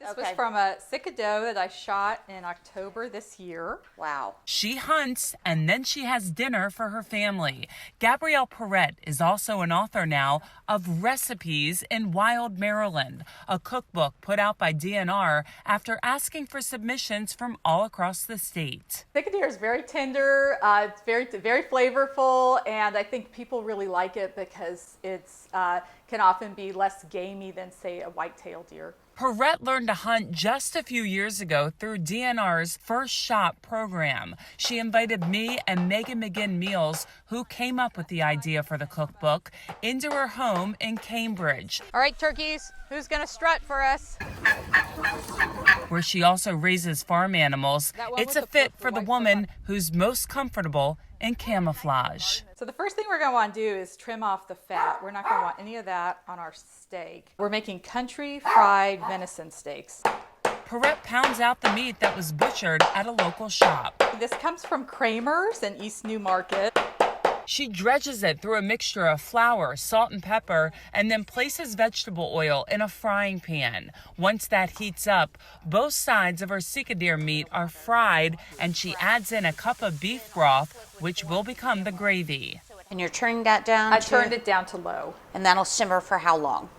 This was from a sicka doe that I shot in October this year. Wow. She hunts and then she has dinner for her family. Gabrielle Perrette is also an author now of Recipes in Wild Maryland, a cookbook put out by DNR after asking for submissions from all across the state. Sicka deer is very tender, it's very flavorful, and I think people really like it because it's can often be less gamey than, say, a white-tailed deer. Perrette learned to hunt just a few years ago through DNR's First Shot program. She invited me and Megan McGinn Meals, who came up with the idea for the cookbook, into her home in Cambridge. All right, turkeys, who's going to strut for us? Where she also raises farm animals. It's a fit for the woman who's most comfortable in camouflage. So the first thing we're going to want to do is trim off the fat. We're not going to want any of that on our steak. We're making country fried venison steaks. Perrette pounds out the meat that was butchered at a local shop. This comes from Kramer's in East New Market. She dredges it through a mixture of flour, salt, and pepper, and then places vegetable oil in a frying pan. Once that heats up, both sides of her sicka deer meat are fried, and she adds in a cup of beef broth, which will become the gravy. And you're turning that down? I turned it down to low. And that'll simmer for how long?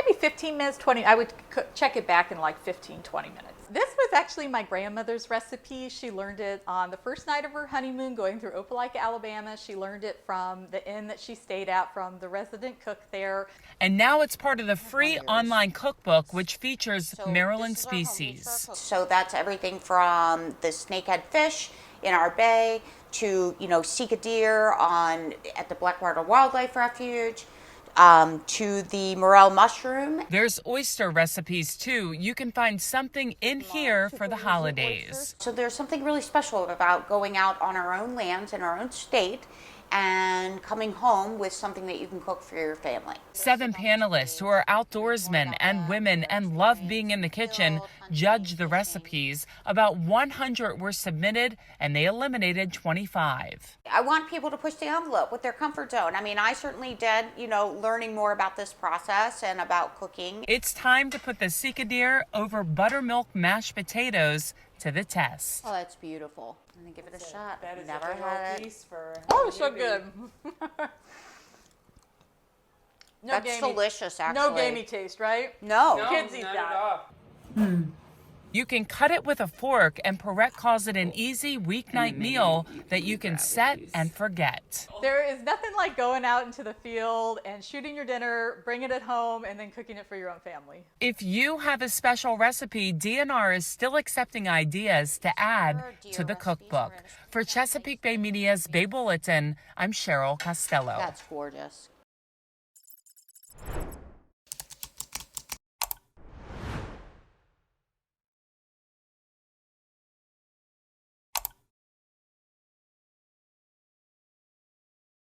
Maybe 15 minutes, 20. I would check it back in like 15, 20 minutes. This was actually my grandmother's recipe. She learned it on the first night of her honeymoon going through Opelika, Alabama. She learned it from the inn that she stayed at from the resident cook there. And now it's part of the free online cookbook, which features Maryland species. So that's everything from the snakehead fish in our bay to, sika deer at the Blackwater Wildlife Refuge, to the morel mushroom. There's oyster recipes too. You can find something in here for the holidays. So there's something really special about going out on our own lands in our own state and coming home with something that you can cook for your family. 7 panelists who are outdoorsmen and women and love being in the kitchen judged the recipes. About 100 were submitted and they eliminated 25. I want people to push the envelope with their comfort zone. I certainly did, learning more about this process and about cooking. It's time to put the sika deer over buttermilk mashed potatoes to the test. Oh, that's beautiful. I'm going to give it a shot. That is Never a big had old it. piece for Oh, it's so good. That's delicious, actually. No gamey taste, right? No. Kids eat not that. at all. You can cut it with a fork, and Perrette calls it an easy weeknight meal that you can set and forget. There is nothing like going out into the field and shooting your dinner, bringing it home, and then cooking it for your own family. If you have a special recipe, DNR is still accepting ideas to add to the cookbook. For Chesapeake Bay Media's Bay Bulletin, I'm Cheryl Costello. That's gorgeous.